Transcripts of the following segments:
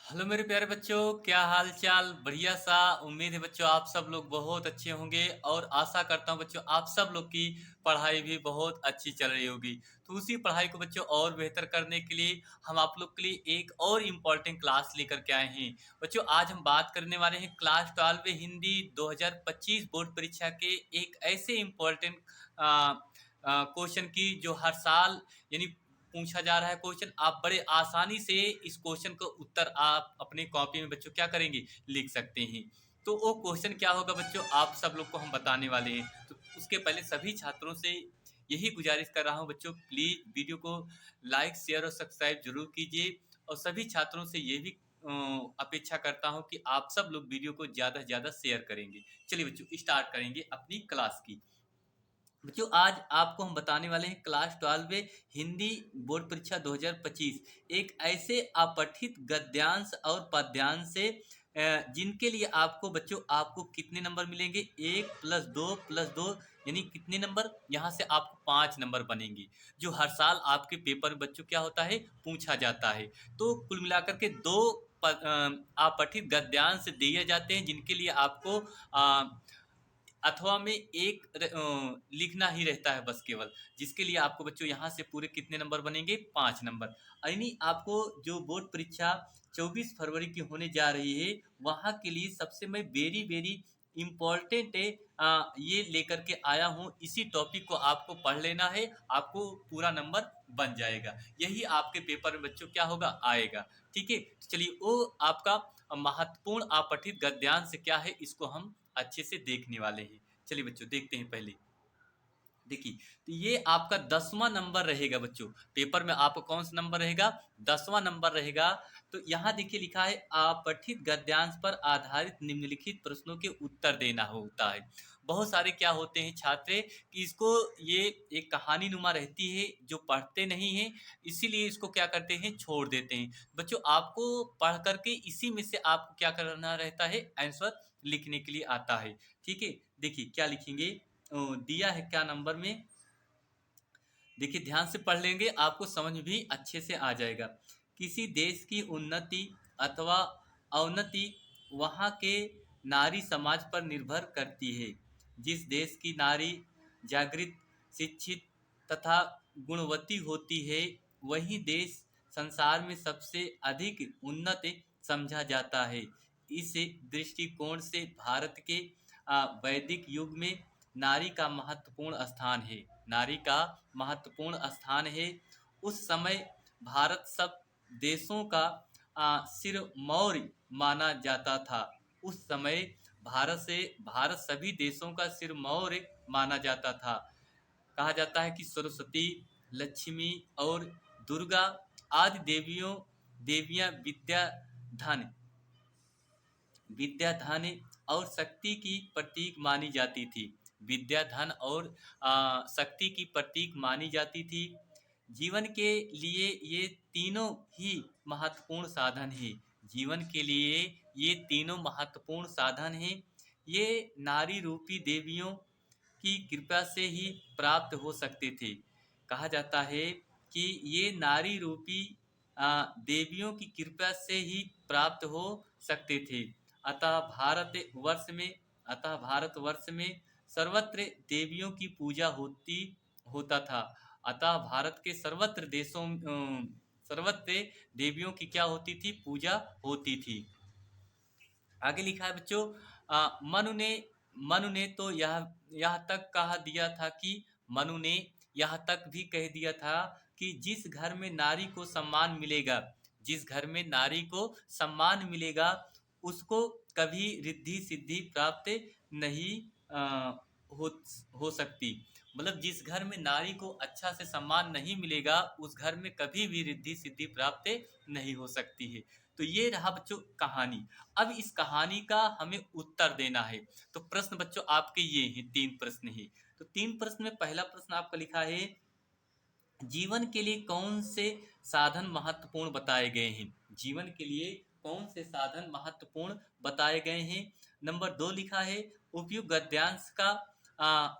Hello मेरे प्यारे बच्चों, क्या हाल चाल। बढ़िया सा। उम्मीद है बच्चों आप सब लोग बहुत अच्छे होंगे और आशा करता हूँ बच्चों आप सब लोग की पढ़ाई भी बहुत अच्छी चल रही होगी। तो उसी पढ़ाई को बच्चों और बेहतर करने के लिए हम आप लोग के लिए एक और इम्पोर्टेंट क्लास लेकर के आए हैं। बच्चों आज हम बात करने वाले हैं क्लास 12 हिंदी 2025 बोर्ड परीक्षा के एक ऐसे इम्पोर्टेंट क्वेश्चन की जो हर साल यानी पूछा जा रहा है क्वेश्चन। आप बड़े आसानी से इस क्वेश्चन का उत्तर आप अपने कॉपी में बच्चों क्या करेंगे, लिख सकते हैं। तो वो क्वेश्चन क्या होगा बच्चों, आप सब लोग को हम बताने वाले हैं। तो उसके पहले सभी छात्रों से यही गुजारिश कर रहा हूँ बच्चों, प्लीज वीडियो को लाइक शेयर और सब्सक्राइब जरूर कीजिए। और सभी छात्रों से ये भी अपेक्षा करता हूँ कि आप सब लोग वीडियो को ज़्यादा से ज़्यादा शेयर करेंगे। चलिए बच्चों स्टार्ट करेंगे अपनी क्लास की। बच्चों आज आपको हम बताने वाले हैं क्लास 12 हिंदी बोर्ड परीक्षा 2025 एक ऐसे अपठित गद्यांश और पद्यांश से जिनके लिए आपको बच्चों आपको कितने नंबर मिलेंगे, 1+2+2 यानी कितने नंबर, यहाँ से आपको 5 नंबर बनेंगे जो हर साल आपके पेपर में बच्चों क्या होता है पूछा जाता है। तो कुल मिलाकर के दो अपठित गद्यांश दिए जाते हैं जिनके लिए आपको अथवा में एक लिखना ही रहता है बस केवल, जिसके लिए आपको बच्चों यहाँ से पूरे कितने नंबर बनेंगे, 5 नंबर। यानी आपको जो बोर्ड परीक्षा 24 फरवरी की होने जा रही है वहाँ के लिए सबसे मैं वेरी वेरी इम्पोर्टेंट है ये लेकर के आया हूँ। इसी टॉपिक को आपको पढ़ लेना है, आपको पूरा नंबर बन जाएगा। यही आपके पेपर में बच्चों क्या होगा, आएगा। ठीक है, तो चलिए वो आपका महत्वपूर्ण अपठित गद्यांश क्या है इसको हम अच्छे से देखने वाले हैं। चलिए बच्चों देखते हैं पहले। देखिए, तो ये आपका 10वां नंबर रहेगा बच्चों। पेपर में आपका कौन सा नंबर रहेगा, 10वां नंबर रहेगा। तो यहाँ देखिए लिखा है अपठित गद्यांश पर आधारित निम्नलिखित प्रश्नों के उत्तर देना होता है। बहुत सारे क्या होते हैं छात्र कि इसको ये एक कहानी नुमा रहती है जो पढ़ते नहीं हैं, इसीलिए इसको क्या करते हैं छोड़ देते हैं। बच्चों आपको पढ़ करके इसी में से आपको क्या करना रहता है, आंसर लिखने के लिए आता है। ठीक है, देखिए क्या लिखेंगे, दिया है क्या नंबर में, देखिए ध्यान से पढ़ लेंगे आपको समझ भी अच्छे से आ जाएगा। किसी देश की उन्नति अथवा अवनति वहाँ के नारी समाज पर निर्भर करती है। जिस देश की नारी जागृत, शिक्षित तथा गुणवती होती है वही देश संसार में सबसे अधिक उन्नत समझा जाता है। इस दृष्टिकोण से भारत के वैदिक युग में नारी का महत्वपूर्ण स्थान है। नारी का महत्वपूर्ण स्थान है। उस समय भारत सब देशों का सिरमौर माना जाता था। उस समय भारत सभी देशों का सिरमौर माना जाता था। कहा जाता है कि सरस्वती, लक्ष्मी और दुर्गा आदि देवियां धन विद्या धन और शक्ति की प्रतीक मानी जाती थी। विद्या धन और शक्ति की प्रतीक मानी जाती थी। जीवन के लिए ये तीनों ही महत्वपूर्ण साधन हैं। जीवन के लिए ये तीनों महत्वपूर्ण साधन हैं। ये नारी रूपी देवियों की कृपा से ही प्राप्त हो सकते थे। कहा जाता है कि ये नारी रूपी देवियों की कृपा से ही प्राप्त हो सकते थे। अतः भारतवर्ष में सर्वत्र देवियों की पूजा होता था। अतः भारत के सर्वत्र देवियों की क्या होती थी, पूजा होती थी। आगे लिखा है बच्चों, मनु ने तो यह तक कह दिया था कि मनु ने यह तक भी कह दिया था कि जिस घर में नारी को सम्मान मिलेगा, जिस घर में नारी को सम्मान मिलेगा उसको कभी रिद्धि सिद्धि प्राप्त नहीं हो हो सकती। मतलब जिस घर में नारी को अच्छा से सम्मान नहीं मिलेगा उस घर में कभी भी रिद्धि सिद्धि प्राप्त नहीं हो सकती है। तो ये रहा बच्चों कहानी। अब इस कहानी का हमें उत्तर देना है। तो प्रश्न बच्चों आपके ये हैं, 3 प्रश्न हैं। तो 3 प्रश्न में पहला प्रश्न आपका लिखा है, जीवन के लिए कौन से साधन महत्वपूर्ण बताए गए हैं। जीवन के लिए कौन से साधन महत्वपूर्ण बताए गए हैं। नंबर 2 लिखा है, उपयुक्त गद्यांश का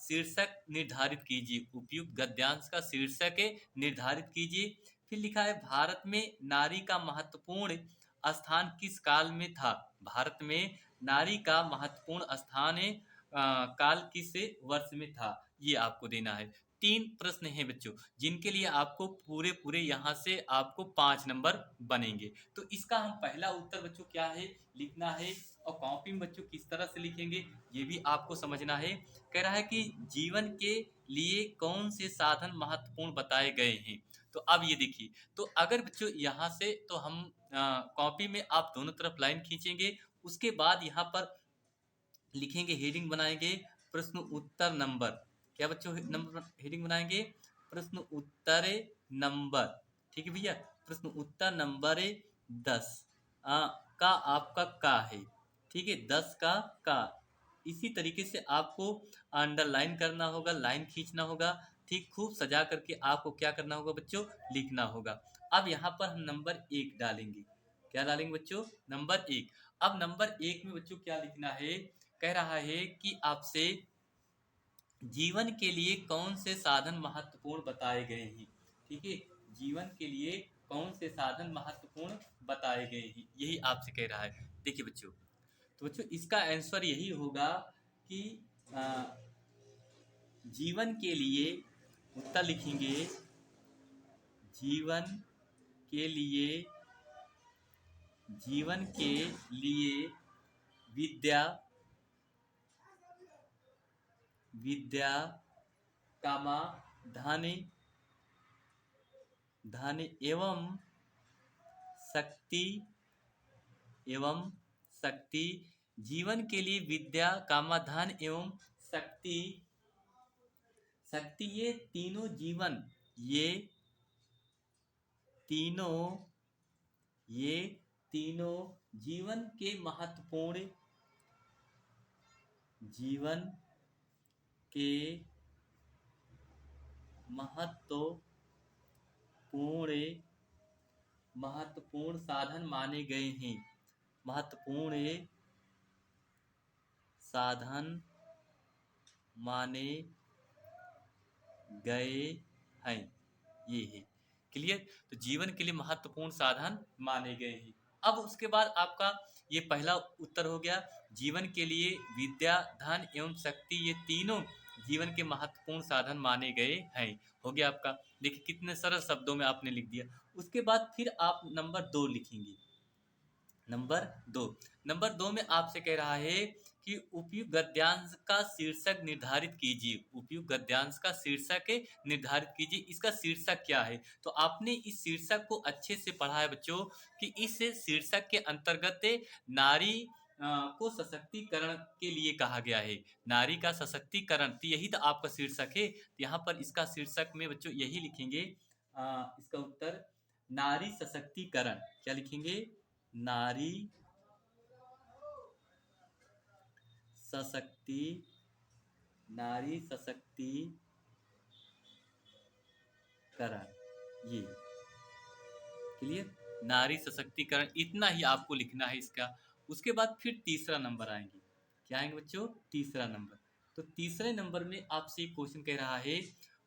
शीर्षक निर्धारित कीजिए। उपयुक्त गद्यांश का शीर्षक निर्धारित कीजिए। फिर लिखा है, भारत में नारी का महत्वपूर्ण स्थान किस काल में था? भारत में नारी का महत्वपूर्ण स्थान काल किस वर्ष में था? ये आपको देना है। 3 प्रश्न हैं बच्चों, जिनके लिए आपको पूरे-पूरे यहाँ से आपको 5 नंबर बनेंगे। तो इसका हम पहला उत्तर बच्चों क्या है, लिखना है और कॉपी में बच्चों किस तरह से लिखेंगे, ये भी आपको समझना है। कह रहा है कि जीवन के लिए कौन से साधन महत्वपूर्ण बताए गए हैं? तो अब ये देखिए, तो अगर बच्चों यहाँ से तो हम कॉपी में आप दोनों तरफ लाइन खींचेंगे, उसके बाद यहाँ पर लिखेंगे, हेडिंग बनाएंगे प्रश्न उत्तर नंबर। क्या बच्चों नंबर हेडिंग बनाएंगे? प्रश्न उत्तर नंबर। ठीक है भैया, प्रश्न उत्तर नंबर 10 का आपका का है। ठीक है, 10 का इसी तरीके से आपको अंडरलाइन करना होगा, लाइन खींचना होगा। ठीक, खूब सजा करके आपको क्या करना होगा बच्चों, लिखना होगा। अब यहाँ पर हम नंबर 1 डालेंगे। क्या डालेंगे बच्चों? नंबर 1। अब नंबर 1 में बच्चों क्या लिखना है? कह रहा है कि आपसे जीवन के लिए कौन से साधन महत्वपूर्ण बताए गए हैं। ठीक है, जीवन के लिए कौन से साधन महत्वपूर्ण बताए गए हैं, यही आपसे कह रहा है। देखिए बच्चों, तो बच्चों इसका आंसर यही होगा कि आ, जीवन के लिए उत्तर लिखेंगे, जीवन के लिए, जीवन के लिए विद्या, विद्या कामा धन, धन एवं शक्ति, एवं शक्ति। जीवन के लिए विद्या कामा धन एवं शक्ति, शक्ति ये तीनों जीवन, ये तीनों, ये तीनों जीवन के महत्वपूर्ण, जीवन के महत्वपूर्ण, महत्वपूर्ण साधन माने गए हैं। महत्वपूर्ण साधन माने गए हैं, ये है। क्लियर? तो जीवन के लिए महत्वपूर्ण साधन माने गए हैं। अब उसके बाद आपका ये पहला उत्तर हो गया, जीवन के लिए विद्या, धन एवं शक्ति ये तीनों जीवन के महत्वपूर्ण साधन माने गए हैं। हो गया आपका। देखिए कितने सरल शब्दों में आपने लिख दिया। उसके बाद फिर आप नंबर 2 लिखेंगे। नंबर 2, नंबर 2 में आपसे कह रहा है कि उपयुक्त गद्यांश का शीर्षक निर्धारित कीजिए। उपयुक्त गद्यांश का शीर्षक निर्धारित कीजिए। इसका शीर्षक क्या है? तो आपने इस शीर्षक को अच्छे से पढ़ा है बच्चों कि इस शीर्षक के अंतर्गत नारी को सशक्तिकरण के लिए कहा गया है। नारी का सशक्तिकरण, तो यही तो आपका शीर्षक है। तो यहाँ पर इसका शीर्षक में बच्चों यही लिखेंगे, इसका उत्तर नारी सशक्तिकरण। क्या लिखेंगे? नारी सशक्ति, नारी सशक्तिकरण, ये क्लियर? नारी सशक्तिकरण, इतना ही आपको लिखना है इसका। उसके बाद फिर तीसरा नंबर आएंगे। क्या आएंगे बच्चों? तीसरा नंबर। तो तीसरे नंबर में आपसे एक क्वेश्चन कह रहा है,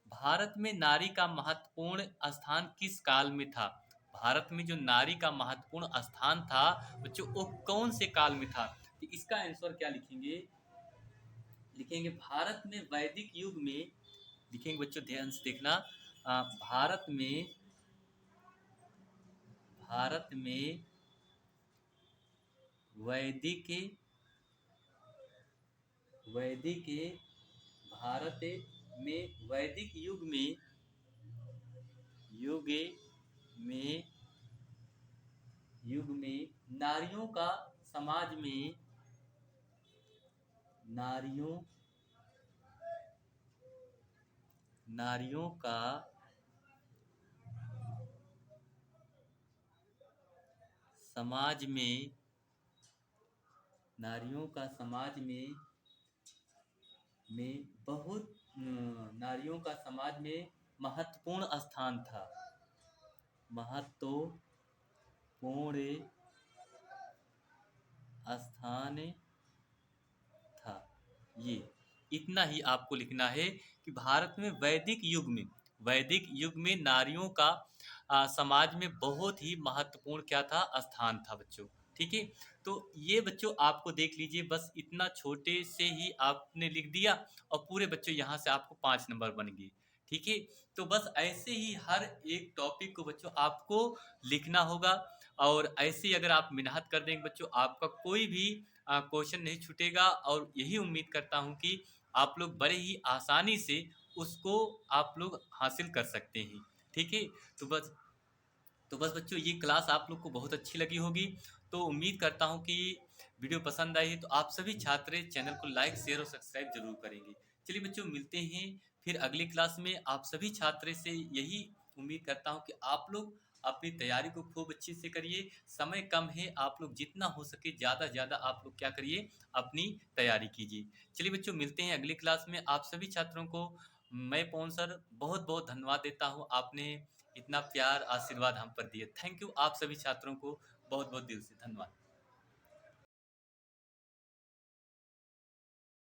भारत में नारी का महत्वपूर्ण स्थान किस काल में था? भारत में जो नारी का महत्वपूर्ण स्थान था बच्चों, वो कौन से काल में था? तो इसका आंसर क्या लिखेंगे? लिखेंगे भारत में वैदिक युग में। लिखेंगे बच्चों, ध्यान से देखना। भारत में, भारत में वैदिक, वैदिक, भारत में वैदिक युग में, युग में, युग में नारियों का समाज में, नारियों, नारियों का समाज में, नारियों का समाज में बहुत, नारियों का समाज में महत्वपूर्ण स्थान था। महत्वपूर्ण स्थान था। ये इतना ही आपको लिखना है कि भारत में वैदिक युग में, वैदिक युग में नारियों का समाज में बहुत ही महत्वपूर्ण क्या था, स्थान था बच्चों। ठीक है, तो ये बच्चों आपको देख लीजिए, बस इतना छोटे से ही आपने लिख दिया और पूरे बच्चों यहाँ से आपको 5 नंबर बन गए। ठीक है, तो बस ऐसे ही हर एक टॉपिक को बच्चों आपको लिखना होगा, और ऐसे ही अगर आप मेहनत कर देंगे बच्चों, आपका कोई भी क्वेश्चन नहीं छूटेगा, और यही उम्मीद करता हूँ कि आप लोग बड़े ही आसानी से उसको आप लोग हासिल कर सकते हैं। ठीक है, तो बस बच्चों ये क्लास आप लोग को बहुत अच्छी लगी होगी। तो उम्मीद करता हूँ कि वीडियो पसंद आई है, तो आप सभी छात्र चैनल को लाइक शेयर और सब्सक्राइब जरूर करेंगे। चलिए बच्चों, मिलते हैं फिर अगली क्लास में। आप सभी छात्र से यही उम्मीद करता हूँ कि आप लोग अपनी तैयारी को खूब अच्छे से करिए। समय कम है, आप लोग जितना हो सके ज़्यादा से ज़्यादा आप लोग क्या करिए, अपनी तैयारी कीजिए। चलिए बच्चों, मिलते हैं अगली क्लास में। आप सभी छात्रों को मैं पवन सर बहुत बहुत धन्यवाद देता हूँ, आपने इतना प्यार आशीर्वाद हम पर दिए। थैंक यू, आप सभी छात्रों को बहुत बहुत दिल से धन्यवाद।